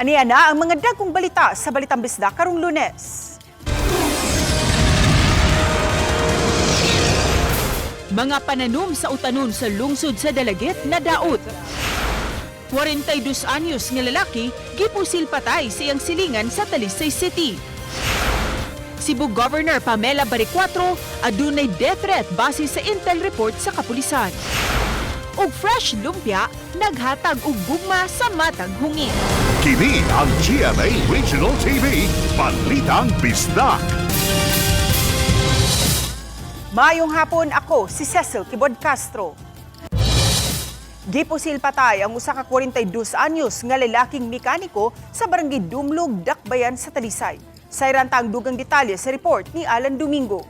Aniya na ang mga dagkong balita sa Balitang Bisdak karong Lunes. Mga pananom sa utanon sa lungsod sa Dalagit na daot. 42 anyos nga lalaki gipusil patay sa iyang silingan sa Talisay City. Cebu Governor Pamela Baricuatro adunay death threat base sa intel report sa kapulisan. Og fresh lumpia naghatag og gugma sa matag hungin. Kini ang GMA Regional TV, Balitang Bisdak. Mayong hapon, ako si Cecil Kibod Castro. Gipusil patay ang usa ka 42 anyos nga lalaking mekaniko sa barangay Dumlog, Dakbayan sa Talisay. Sayrantang dugang detalye sa report ni Alan Domingo.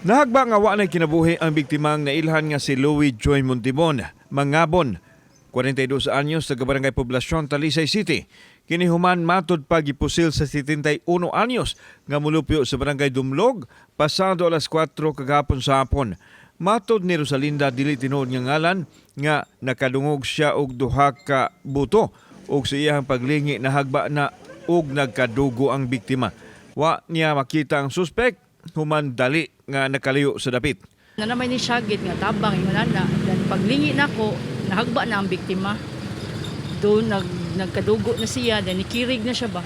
Nahagba nga wa nay kinabuhi ang biktimang nailhan nga si Louie Joy Montimon, Mangabon, 42 anyos sa Barangay Poblasyon, Talisay City. Kini human matod pa gipusil sa 71 anyos nga mulupyo sa Barangay Dumlog pasado alas 4 kagahapon sa hapon. Matod ni Rosalinda dili tinuod nga ngalan nga nakadungog siya og duha ka buto ug sa iyang paglingi nahagba na ug nagkadugo ang biktima. Wa niya makita ang suspek human dali nga nakalayo sa dapit. Naman ni Shagit nga tabang yung nana. Dan paglingi na ko, nahagba na ang biktima. Doon nagkadugo na siya, dan nikirig na siya ba.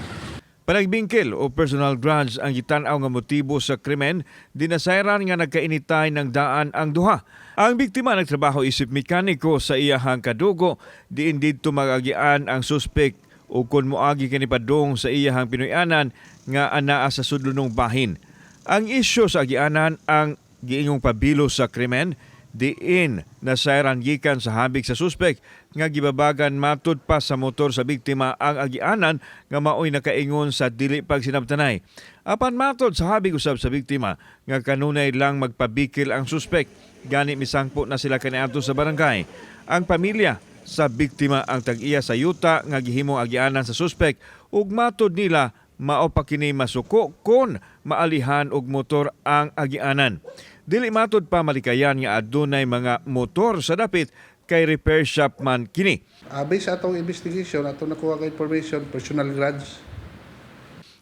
Panagbingkil o personal grudge ang gitanaw nga motibo sa krimen, dinasayran nga nagkainitay ng daan ang duha. Ang biktima nagtrabaho isip mekaniko sa iyahang kadugo, diin didto magagian ang suspek o kun moagi kani padung sa iyahang Pinoyanan nga anaa sa sudlunong bahin. Ang isyu sa agianan ang giingong pabilo sa krimen, diin nasayran gikan sa habig sa suspek nga gibabagan matud pa sa motor sa biktima ang agianan nga maoy nakaingon sa dili pagsinabtanay. Apan matud sa habig usab sa biktima nga kanunay lang magpabikil ang suspek, gani misangpo na sila kaniadto sa barangay. Ang pamilya sa biktima ang tag-iya sa yuta nga gihimong agianan sa suspek ug matud nila mao pa kini masuko kon maalihan og motor ang agianan. Dili matud pa malikayan nga adunay mga motor sa dapit kay repair shop man kini. Based sa atong investigation, atong nakuha ka information, personal grudge.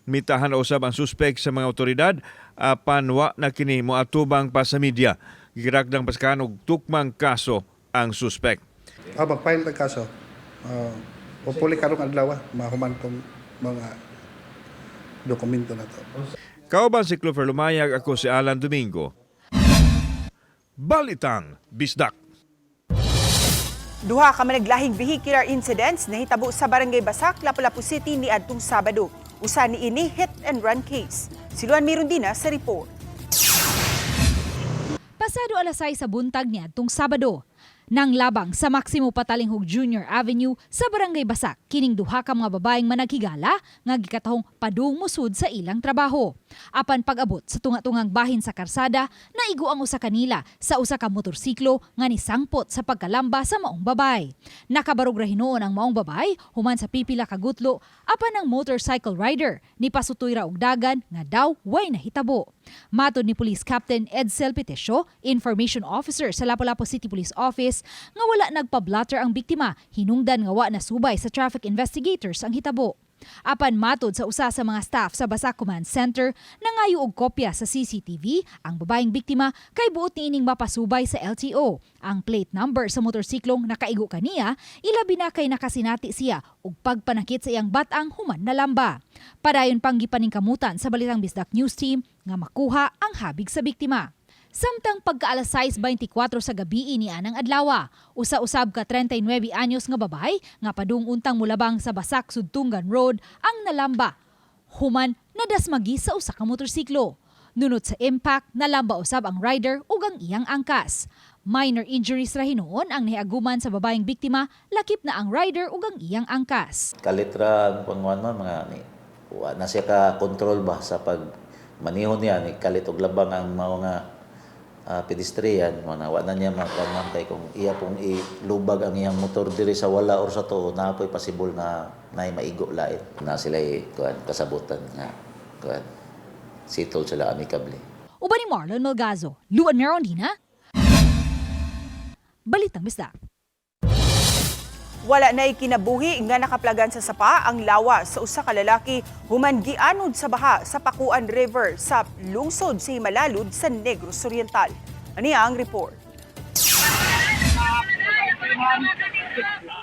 Mitahan usab ang suspek sa mga otoridad apan wa na kini moatubang pa sa media. Girakdang paskan og tukmang kaso ang suspek. Magfile tag kaso. Populi karong adlaw, mahuman tong mga dokumento na to. Kauban si Clover Lumayag, ako si Alan Domingo. Balitang Bisdak. Duha ka managlahing vehicular incidents nahitabo sa Barangay Basak, Lapu-Lapu City ni adtong Sabado. Usa ni ini hit and run case. Siluan Mirundina sa report. Pasado alas 6 sa buntag ni adtong Sabado, nang labang sa Maximo Patalinghog Jr. Avenue sa Barangay Basak, kining duha ka mga babaeng managhigala nga gikatahong padung musud sa ilang trabaho. Apan pag-abot sa tunga-tungang bahin sa karsada, naigo ang usa kanila sa usa ka motorsiklo nga nisangpot sa pagkalamba sa maong babay. Nakabarog ra hinuon ang maong babay human sa pipila ka gutlo, apan ang motorcycle rider ni pasutoy ra og dagan nga daw way nahitabo. Matod ni Police Captain Edsel Petesio, Information Officer sa Lapu-Lapu City Police Office, nga wala nagpa-blotter ang biktima, hinungdan nga wa nasubay sa traffic investigators ang hitabo. Apan matod sa usa sa mga staff sa Basak Command Center, nangayo og kopya sa CCTV ang babaeng biktima kay buot niining mapasubay sa LTO. Ang plate number sa motorsiklong nakaigo kaniya, ilabi na kay nakasinati siya og pagpanakit sa iyang batang human na lamba. Padayon pang gipaningkamutan sa Balitang Bisdak News Team nga makuha ang habig sa biktima. Samtang pagka-alas 6:24 sa gabi ni anang adlaw, usa-usab ka 39 anyos nga babay nga padung untang mulabang sa Basak Sudtungan Road ang nalamba. Human nadasmagi sa usa ka motorsiklo. Nunot sa impact, nalamba usab ang rider ug ang iyang angkas. Minor injuries ra hinuon ang niaguman sa babaeng biktima, lakip na ang rider ug ang iyang angkas. Kalitra ang panguan mo mga ni na siya ka control ba sa pag manihon niya ni kalit og labang ang mga pedestrian, wa na niya makaman kay kung iya pong ilubag ang iyang motor diri sa wala or sa tuo, na po'y possible na nay maigo lain. Na sila kasabutan nga sitol sila amicably. Uban ni Marlon Melgazo, Luan Merondina, Balitang Bisdak. Wala na ikinabuhi nga nakaplagan sa sapa ang lawas sa usa ka lalaki human gianod sa baha sa Pakuan River sa lungsod sa Himalalud sa Negros Oriental. Ani ang report.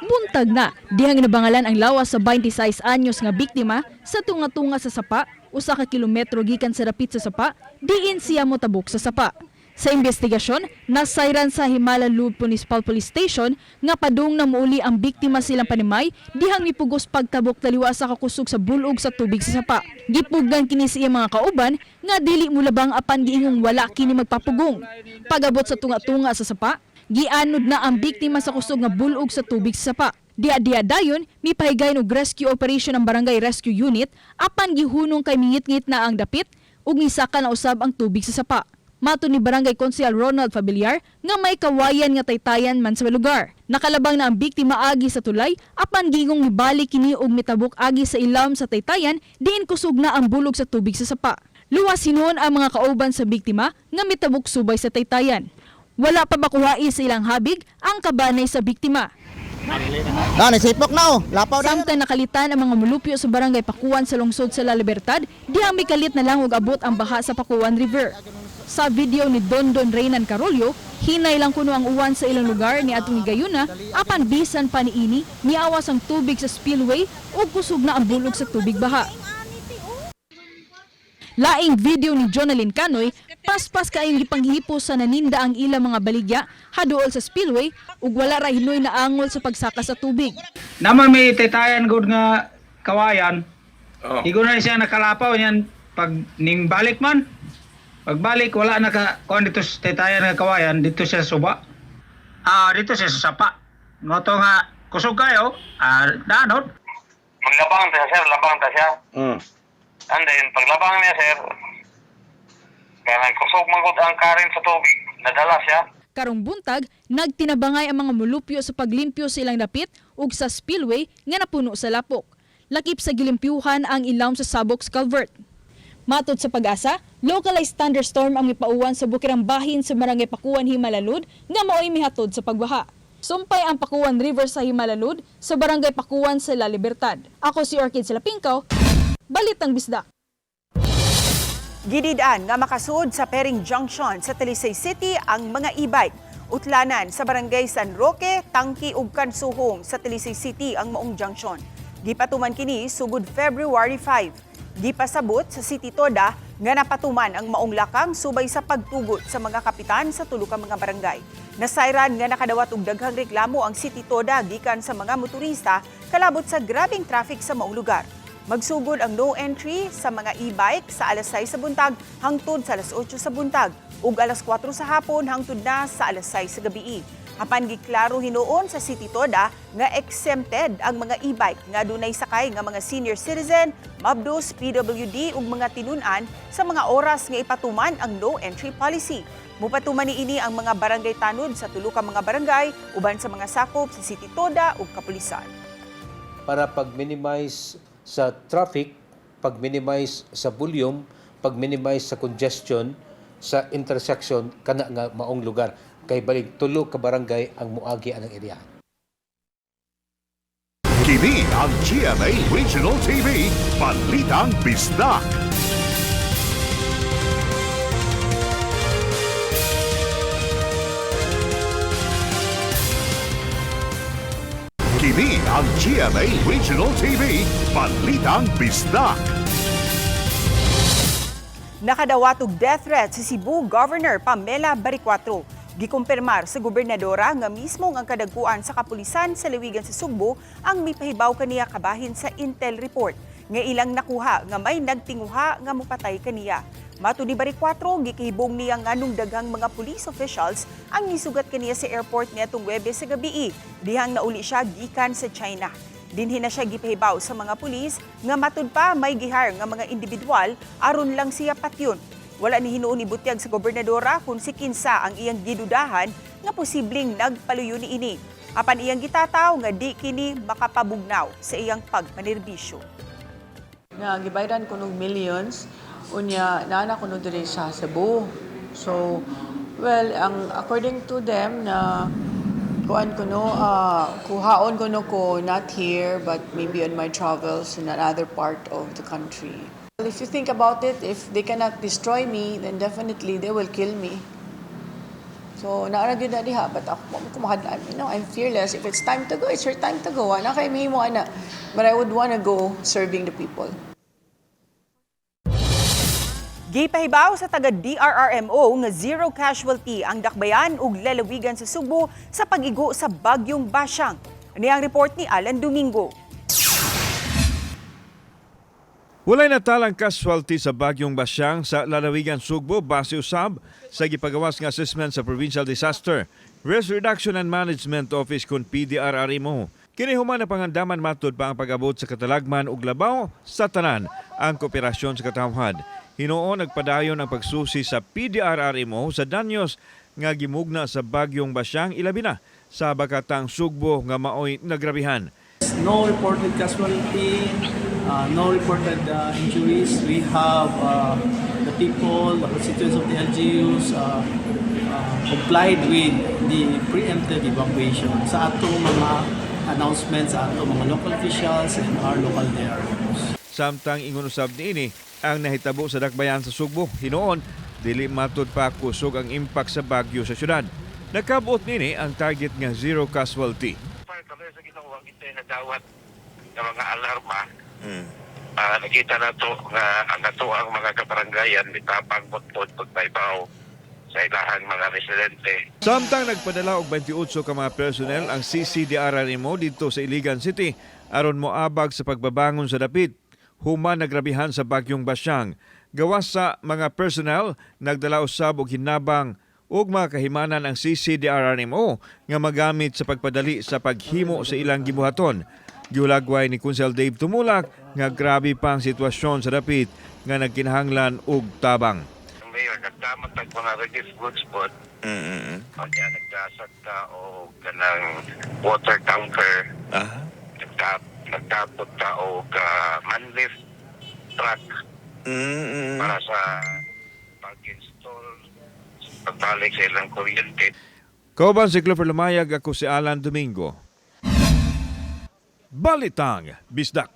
Buntag na, dihang nabangalan ang lawas sa 26 anyos nga biktima sa tunga-tunga sa sapa, usa ka kilometro gikan sa dapit sa sapa, diin siya motabok sa sapa. Sa investigasyon, nasayran sa Himalalud Municipal Police Station nga padung na muuli ang biktima silang panimay dihang mipugos pagtabok taliwa sa kakusog sa bulog sa tubig sa sapa. Gipugdan kini sa iyang mga kauban nga dili mulabang apan giingong wala kini magpapugong. Pagabot sa tunga-tunga sa sapa, gianod na ang biktima sa kusog nga bulog sa tubig sa sapa. Dia-dia dayon, mipahigay og rescue operation ang Barangay Rescue Unit apan gihunong kay mingit-ngit na ang dapit ug nisaka na usab ang tubig sa sapa. Mato ni Barangay Konsehal Ronald Familiar nga may kawayan nga taytayan man sa lugar. Nakalabang na ang biktima agi sa tulay apan gingong mibalik kini og mitabok agi sa ilam sa taytayan diin kusog na ang bulog sa tubig sa sapa. Luwas hinuon ang mga kauban sa biktima nga mitabok subay sa taytayan. Wala pa makuhai sa ilang habig ang kabanay sa biktima. Nasipok na lapaw na. Samtang nakalitan ang mga mulupyo sa Barangay Pakuan sa lungsod sa La Libertad, dihang mikalit na lang og abot ang baha sa Pakuan River. Sa video ni Dondon Reynan Carolio, hinay lang kuno ang uwan sa ilang lugar ni atong gayuna, apan bisan pa niini, niawas ang tubig sa spillway ug kusog na ang bulog sa tubig baha. Laing video ni Jonalyn Canoy, paspas kaayong gipanghipo sa naninda ang ilang mga baligya haduol sa spillway ug wala ra hinoy na angol sa pagsaka sa tubig. Naman may taytayan gud nga kawayan. Igo na siya nakalapaw niyan pag ning balik man. Pagbalik wala na ka kuan dito sa taytayan nga kawayan dito siya sa suba. Dito siya sa sapa. Ngoto nga kusog kayo, danod. Maglabang ta sir, labang ta siya. And then, paglabang niya, sir, kaya kusog mangod ang karin sa tubig, nadala siya. Karong buntag, nagtinabangay ang mga mulupyo sa paglimpyo sa ilang dapit ug sa spillway nga napuno sa lapok. Lakip sa gilimpyuhan ang ilawom sa Sabox Culvert. Matod sa Pag-asa, localized thunderstorm ang mipauwan sa bukirang bahin sa Barangay Pakuan, Himalalud nga mao'y mihatod sa pagbaha. Sumpay ang Pakuan River sa Himalalud sa Barangay Pakuan sa La Libertad. Ako si Orchid Silapingkaw, Balitang Bisdak. Gididaan nga makasuod sa Pering Junction sa Talisay City ang mga e-bike. Utlanan sa Barangay San Roque, Tangki ug Kansuhong sa Talisay City ang maong junction. Gipatuman kini sugod February 5. Gipasabot sa City Toda nga napatuman ang maong lakang subay sa pagtugot sa mga kapitan sa tulo ka mga barangay. Nasayran nga nakadawat og daghang reklamo ang City Toda gikan sa mga motorista kalabot sa grabing traffic sa maong lugar. Magsugod ang no entry sa mga e-bike sa alas 6 sa buntag hangtod sa alas 8 sa buntag ug alas 4 sa hapon hangtod na sa alas 6 sa gabii. Apan giklaro hinuon sa City Toda nga exempted ang mga e-bike nga dunay sakay nga mga senior citizen, mabdos, PWD ug mga tinun-an sa mga oras nga ipatuman ang no entry policy. Mupatuman niini ang mga barangay tanod sa tulo ka mga barangay uban sa mga sakop sa City Toda ug kapulisan. Para pag-minimize sa traffic, pag-minimize sa volume, pag-minimize sa congestion sa intersection kana nga maong lugar kay balik tulo ka barangay ang muagi anang area. Kini ang GMA Regional TV, Balitang Bisdak. Kini ang GMA Regional TV, Balitang Bisdak. Nakadawat og death threat si Cebu Governor Pamela Baricuatro. Gikumpirmar sa gobernadora nga mismo ang kadagkuan sa kapulisan sa Lawigan sa Sugbo ang mipahibaw kaniya kabahin sa intel report nga ilang nakuha nga may nagtinguha nga mopatay kaniya. Mato ni Baricuatro, gikahibong niya nganong daghang mga police officials ang nisugat kaniya sa airport niadtong Huwebes sa gabii dihang nauli siya gikan sa China. Dinhi na siya gipahibaw sa mga pulis nga matud pa may gihar nga mga individual aron lang siya patyon. Wala ni hinuon ni butyag sa gobernadora kung si kinsa ang iyang gidudahan nga posibleng nagpaluyo niini. Apan iyang gitataw nga di kini makapabugnaw sa iyang pagpanerbisyo. Nga gibaydan ko ng millions, unya naana ko diri sa Cebu. So, well, according to them na kuan ko no, kuhaon ko no ko not here but maybe on my travels in another part of the country. If you think about it, if they cannot destroy me, then definitely they will kill me. So, naaragyo na diha, but ako kumahadlaan. I'm fearless. If it's time to go, it's your time to go. Ana kay mahimo ana. But I would want to go serving the people. Gipahibaw sa taga DRRMO nga zero casualty ang dakbayan ug lalawigan sa Subo sa pag-igo sa bagyong Basyang. Ani ang report ni Alan Domingo. Walay natalang casualty sa bagyong Basyang sa lalawigan Sugbo base usab sa gipagawas nga assessment sa Provincial Disaster Risk Reduction and Management Office kun PDRRMO. Kini human na pangandaman matud pa ang pag-abot sa katalagman ug labaw sa tanan ang kooperasyon sa katawhad. Hinuon nagpadayon ang pagsusi sa PDRRMO sa danyos nga gimugna sa bagyong Basyang ilabi na sa Bakatang Sugbo nga maoy nagrabihan. No reported casualty, no reported injuries. We have the people, the constituents of the LGUs complied with the preemptive evacuation sa atong mga announcements sa atong mga local officials and our local DRMOs. Samtang ingon usab niini ang nahitabo sa dakbayan sa Sugbo, hinuon dili matud pa kusog ang impact sa bagyo sa syudad. Nakabuot nini ang target nga zero casualty. Dawat ng mga alarma, nakita na to nga ang mga kabaranggayan mitapang butod pagbaybaw sa ilahang mga residente. Samtang nagpadala og 28 ka mga personnel ang CCDRRMO dito sa Iligan City aron moabag sa pagbabangon sa dapit. Human nagrabihan sa bagyong Basyang. Gawas sa mga personnel, nagdala usab og hinabang ug mga kahimanan ang CCDRRMO nga magamit sa pagpadali sa paghimo sa ilang gibuhaton. Giulagway ni Kunsel Dave Tumulak nga grabe pang sitwasyon sa dapit nga nagkinahanglan og tabang. Ang mayor, nagdamat ng mga relief goods po. Kaya nagdasag ta o ganang water tanker. Nagdapot ta o manlift truck para sa pag-install pagbalik sa ilang kuryente. Kauban si Clover Lumayag, ako si Alan Domingo. Balitang Bisdak.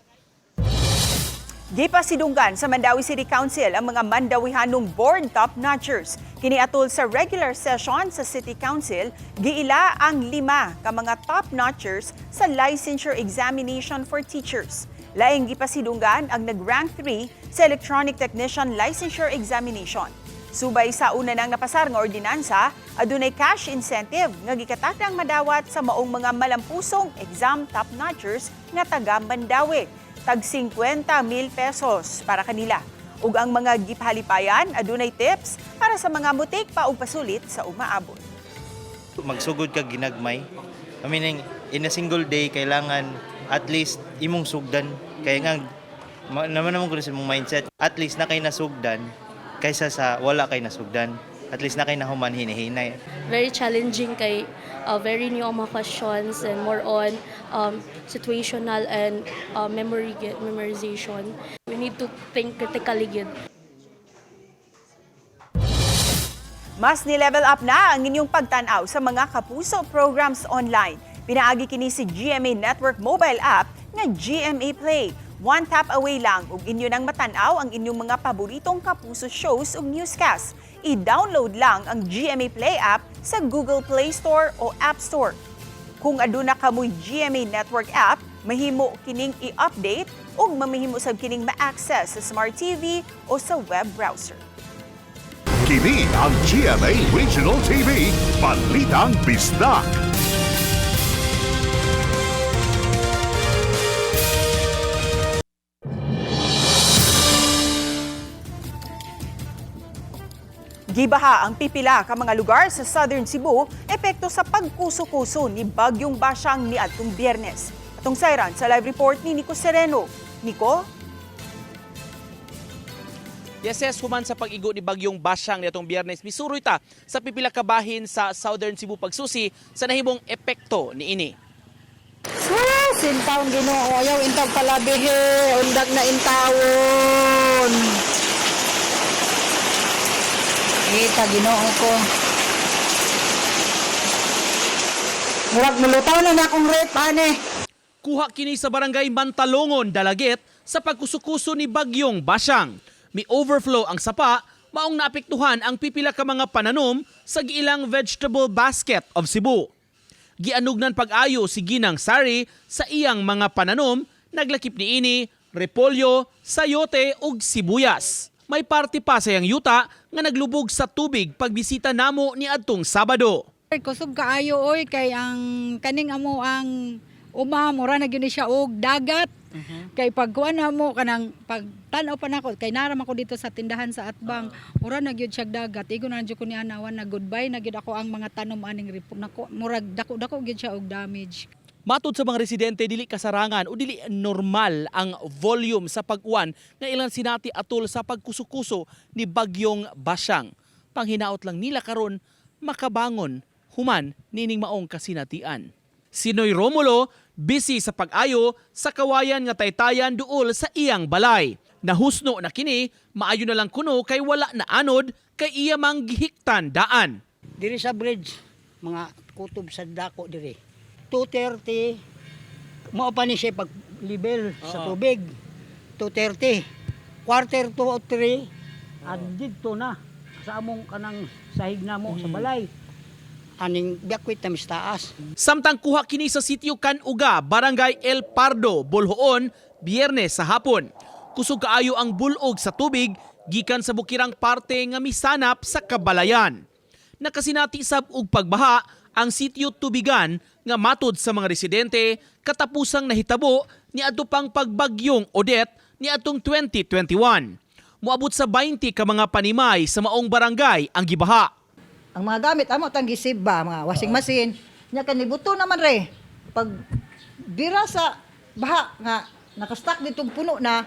Gipasidunggan sa Mandawi City Council ang mga Mandawihanong board top-notchers. Kini atol sa regular session sa City Council, giila ang 5 ka mga top-notchers sa licensure examination for teachers. Laing gipasidunggan ang nag-rank 3 sa Electronic Technician Licensure Examination. Subay sa una nang napasar nga ordinansa, adunay cash incentive nga gikatakdang madawat sa maong mga malampusong exam top-notchers nga taga Mandawi. Tag 50,000 pesos para kanila. Ug ang mga gipahalipayan adunay tips para sa mga mutik pa og pasulit sa umaabot. Magsugod ka ginagmay. Meaning, in a single day, kailangan at least imong sugdan. Kaya nga, naman ko sa mong mindset, at least na kayo nasugdan kaysa sa wala kayo nasugdan. At least na kayo nahuman hinihinay. Very challenging kay very new ang mga questions and more on situational and memorization. We need to think critically good. Mas ni-level up na ang inyong pagtanaw sa mga Kapuso programs online. Pinaagi kini si GMA Network mobile app nga GMA Play. One tap away lang ug inyo nang matanaw ang inyong mga paboritong Kapuso shows ug newscast. I-download lang ang GMA Play app sa Google Play Store o App Store. Kung aduna kamoy GMA Network app, mahimo kining i-update ug mamahimo sab kining ma-access sa Smart TV o sa web browser. Kini ang GMA Regional TV, Balitang Bisdak. Gibaha ang pipila ka mga lugar sa Southern Cebu epekto sa pagkuso-kuso ni Bagyong Basyang niadtong Biyernes. Atong sayran sa live report ni Nico Sereno. Nico? Yes, human sa pag-igo ni Bagyong Basyang niadtong Biyernes, misuroy ta sa pipila ka bahin sa Southern Cebu pagsusi sa nahimong epekto niini. Sintaw Ginoo, ayaw intaw palabihe, undag na intawon. Kita Ginoo ko. Murag mulutaw na akong rate, pane. Kuha kini sa barangay Mantalongon, Dalaget sa pagkusukuso ni Bagyong Basyang. May overflow ang sapa, maong naapektuhan ang pipila ka mga pananom sa giilang vegetable basket of Cebu. Gianugnan pag-ayo si Ginang Sari sa iyang mga pananom, naglakip niini, repolyo, sayote ug sibuyas. May parte pa sa iyang yuta nga naglubog sa tubig pagbisita namo ni adtong Sabado. Kusog kaayo oy kay ang kaning amo ang mura na gyud siya og dagat. Kay pagkuan na mo kanang pagtan-aw pa nako kay naram ako dito sa tindahan sa Atbang, mura na gyud siya dagat. Igo na jud ko ni anawan na goodbye na gyud ako ang mga tanom aning ripon nako. Murag dako-dako gyud siya og damage. Matod sa mga residente, dili kasarangan o dili normal ang volume sa pag-uwan na ilang sinati atol sa pagkusukuso ni Bagyong Basyang. Panghinaot lang nila karon makabangon human nining maong kasinatian. Si Noy Romulo, busy sa pag-ayo sa kawayan nga taytayan duol sa iyang balay. Nahusno na kini, maayo na lang kuno kay wala na anod kay iya mang gihiktan daan. Diri sa bridge, mga kutob sa dako diri. 2:30, mao pa ni siya pag-level sa tubig. 2:30. Quarter to 3, at dito na sa among kanang sahig na mo sa balay. Aning biyakwit na taas. Samtang kuha kini sa sitio Canuga, Barangay El Pardo, Bolhoon, Biyernes sa hapon. Kusog kaayo ang bulog sa tubig gikan sa bukirang parte nga misanap sa kabalayan. Nakasinati sab og pagbaha ang sitio Tubigan nga matod sa mga residente katapusang nahitabo ni adto pang pagbagyong Odette ni atong 2021. Moabot sa 20 ka mga panimay sa maong barangay ang gibaha. Ang mga gamit amo tang gisib ba, mga washing machine, nya kanibuto naman re. Pag dira sa baha nga nakastock ditong puno na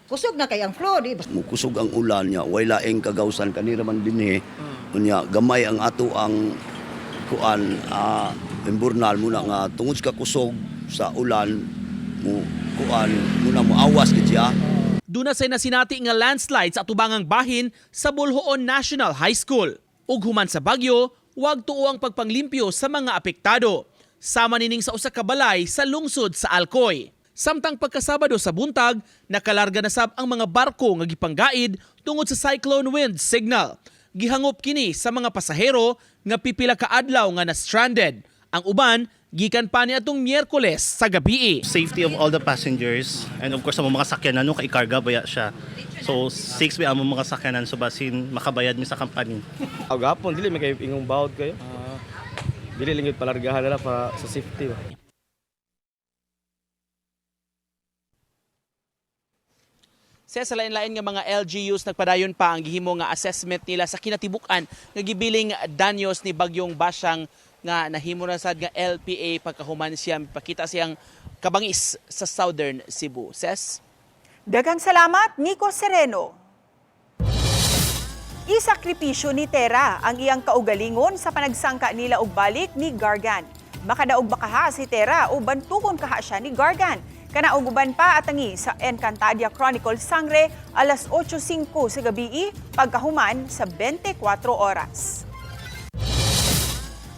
kusog na kay ang flow di. Kusog ang ulan niya, way laing kagawsan kanira man dinhi. Unya gamay ang ato ang kuan emburnal muna nga tungod ka kusog sa ulan mo kuan muna mo awas gid siya. Duna say nasinati nga landslide sa atubangang bahin sa Bolhoon National High School. Ug human sa bagyo, wag tuo ang pagpanglimpyo sa mga apektado. Sama nining sa usa ka balay sa lungsod sa Alcoy. Samtang pagkasabado sa buntag, nakalarga na sab ang mga barko nga gipanggaid tungod sa cyclone wind signal. Gihangop kini sa mga pasahero nga pipila ka adlaw nga na-stranded. Ang uban gikan pa ni atong Miyerkules sa gabi. Safety of all the passengers and of course ang mga sakyanan no kay karga baya siya. So 6 ba ang mga sakyanan so basin makabayad mi sa company. Agapon dili may kay ingong bawod kayo. Dili lang gyud palargahan nila para sa safety. Sa lain-lain nga mga LGUs nagpadayon pa ang gihimo nga assessment nila sa kinatibuk-an nga gibiling danyos ni Bagyong Basyang nga nahimo na sad nga LPA pagkahuman siya pakita siyang kabangis sa Southern Cebu. Ses? Daghang salamat, Nico Sereno. Isakripisyo ni Tera ang iyang kaugalingon sa panagsangka nila og balik ni Gargan. Makadaog bakaha si Tera o bantukon kaha siya ni Gargan. Kanaog uban pa atangi sa Encantadia Chronicle Sangre alas 8:05 sa gabi pagkahuman sa 24 oras.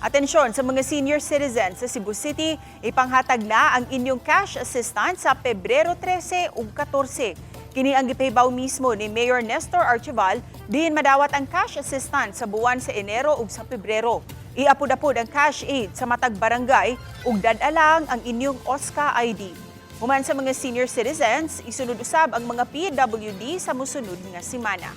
Atensyon sa mga senior citizens sa Cebu City, ipanghatag na ang inyong cash assistance sa Pebrero 13 ug 14. Kini ang gipahibaw mismo ni Mayor Nestor Archival diin madawat ang cash assistance sa buwan sa Enero ug sa Pebrero. Iapod-apod ang cash aid sa matag barangay ug dadalang ang inyong OSCA ID. Human sa mga senior citizens, isunod usab ang mga PWD sa mosunod nga semana.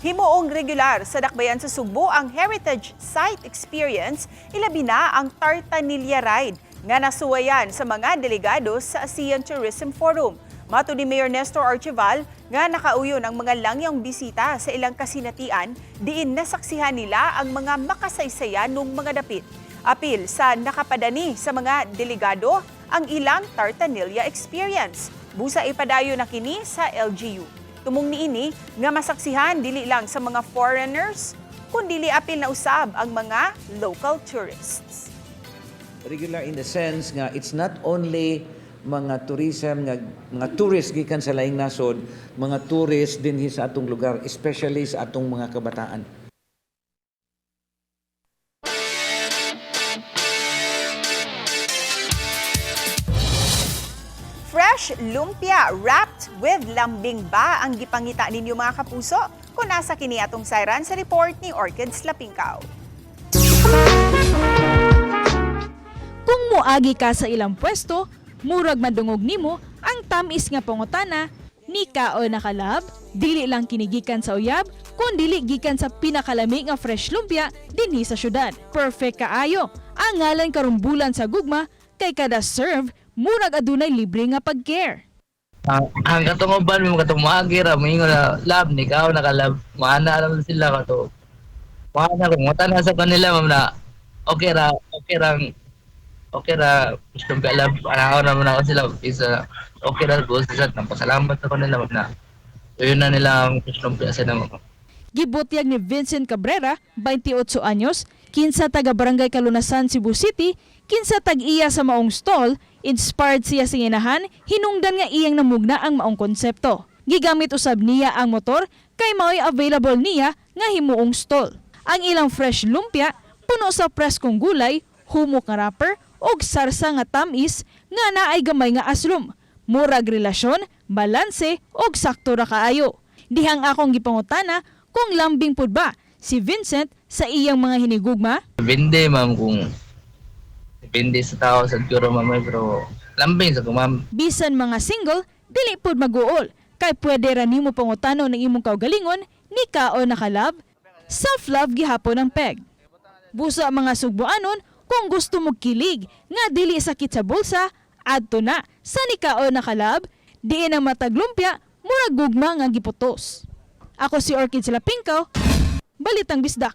Himuong regular sa dakbayan sa Sugbo ang Heritage Site Experience, ilabi na ang Tartanilla Ride nga nasuwayan sa mga delegado sa ASEAN Tourism Forum. Mato ni Mayor Nestor Archival nga nakauyon ang mga langyang bisita sa ilang kasinatian diin nasaksihan nila ang mga makasaysayan ng mga dapit. Apil sa nakapadani sa mga delegado ang ilang Tartanilla Experience. Busa ipadayo na kini sa LGU. Tumong niini nga masaksihan dili lang sa mga foreigners, kundi apil na usab ang mga local tourists. Regular in the sense nga it's not only mga tourism nga mga tourist gikan sa laing nasod, mga tourist dinhi sa atong lugar, especially sa atong mga kabataan. Fresh lumpia wrapped with lambing ba ang gipangita ninyo mga kapuso? Kung nasa kini atong sayran sa report ni Orchids Lapingkaw. Kung muagi ka sa ilang pwesto, murag madungog nimo ang tamis nga pangutana ni kao nakalab, dili lang kinigikan sa uyab, kun dili gikan sa pinakalami nga fresh lumpia dinhi sa syudad. Perfect kaayo ang ngalan karong bulan sa gugma kay kada serve murag adunay libre nga pag-care. Ang katungoban mo katong maagi ra moingon na lab ni kao nakalab, maana ra sila kato. Maana ra mutana sa kanila ma'am na okay ra gusto ba lab ana na muna ko sila isa okay ra go sa pasalamat ako nila ma'am na yun na nila ang gusto sa namo. Gibutyag ni Vincent Cabrera, 28 anyos, kinsa taga Barangay Kalunasan, Cebu City, kinsa tag-iya sa maong stall, inspired siya sa inahan, hinungdan nga iyang namugna ang maong konsepto. Gigamit usab niya ang motor kay mao'y available niya nga himuong stall. Ang ilang fresh lumpia, puno sa preskong gulay, humok nga wrapper, og sarsa nga tamis nga naay gamay nga aslom. Murag relasyon, balanse, og sakto ra kaayo. Dihang akong gipangutana kung lambing pud ba si Vincent sa iyang mga hinigugma? Depende ma'am kung depende sa tao sa siguro ma'am pero lambing sa ko ma'am. Bisan mga single, dili pud mag-uol kay pwede ra nimo pangutano ng imong kaugalingon ni kao nakalab. Self-love gihapon ang peg. Busa ang mga sugbuanon kung gusto mo kilig nga dili sakit sa bulsa, adto na sa ni kao nakalab, diin ang mataglumpia murag gugma nga giputos. Ako si Orchids Lapingkaw, Balitang Bisdak.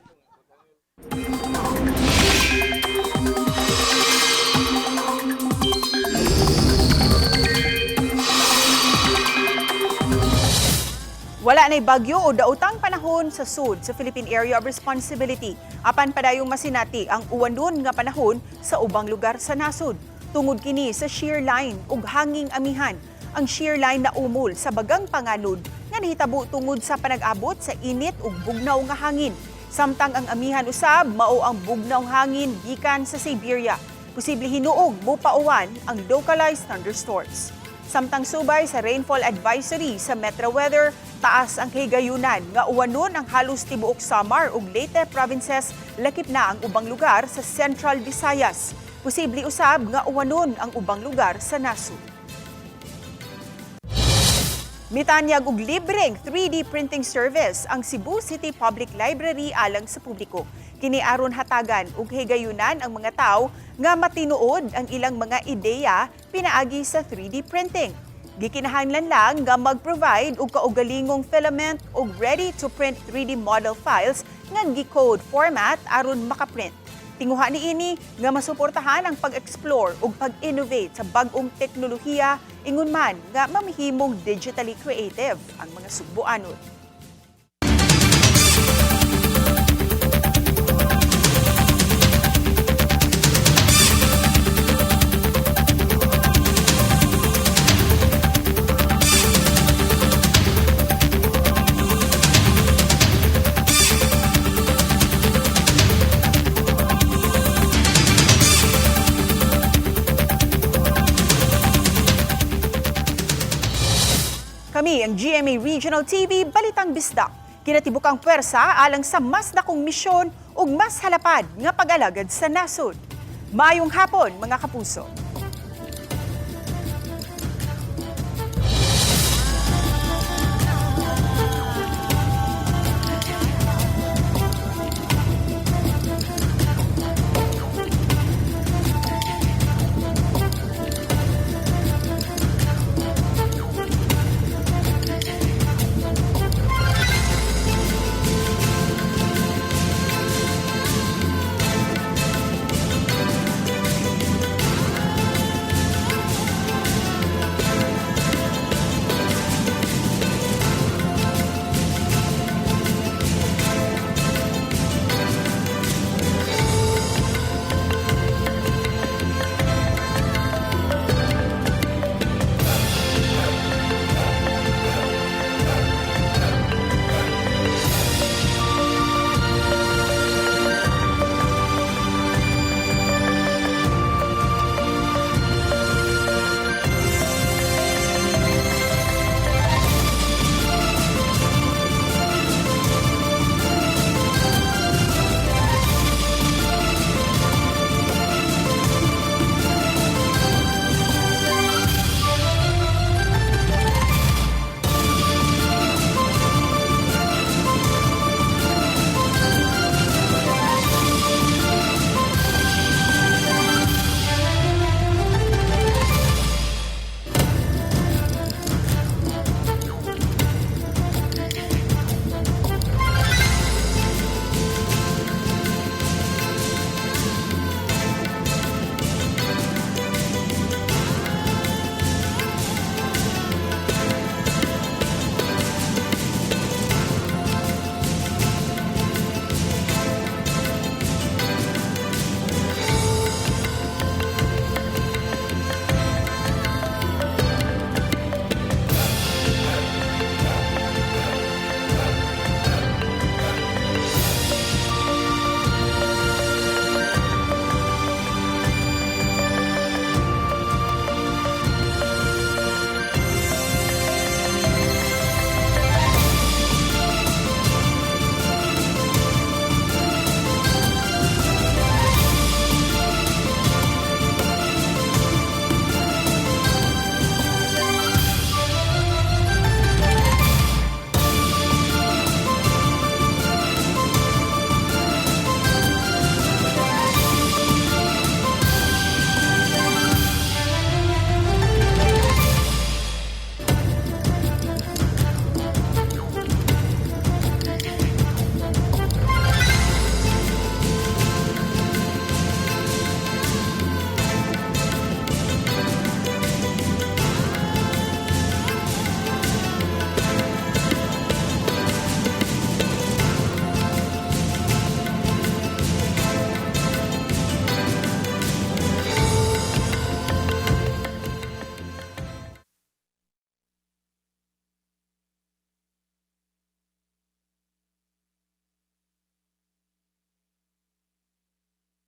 Wala na'y bagyo o daotang panahon sa sud sa Philippine Area of Responsibility. Apan padayong masinati ang uwanon nga panahon sa ubang lugar sa nasud. Tungod kini sa shear line ug hanging amihan. Ang shear line na umol sa bagang panganod nga nahitabo tungod sa panag-abot sa init ug bugnaw nga hangin. Samtang ang amihan usab mao ang bugnaw hangin gikan sa Siberia. Posible hinuog mopauwan ang localized thunderstorms. Samtang subay sa rainfall advisory sa Metro Weather, taas ang kahigayunan nga uwanon ang halos tibuok Samar ug Leyte provinces, lakip na ang ubang lugar sa Central Visayas. Posible usab nga uwanon ang ubang lugar sa nasud. Mitanyag og libreng 3D printing service ang Cebu City Public Library alang sa publiko. Kini aron hatagan og higayunan ang mga tawo nga matinuod ang ilang mga ideya pinaagi sa 3D printing. Gikinahanglan lang nga mag-provide og kaugalingong filament og ready-to-print 3D model files nga gi-code format aron makaprint. Tinguha niini nga masuportahan ang pag-explore ug pag-innovate sa bag-ong teknolohiya ingon man nga mamihimong digitally creative ang mga sugbuanon. Kami ang GMA Regional TV Balitang Bisdak. Kinatibukang pwersa alang sa mas dakong misyon ug mas halapad nga pag-alagad sa nasud. Maayong hapon mga kapuso.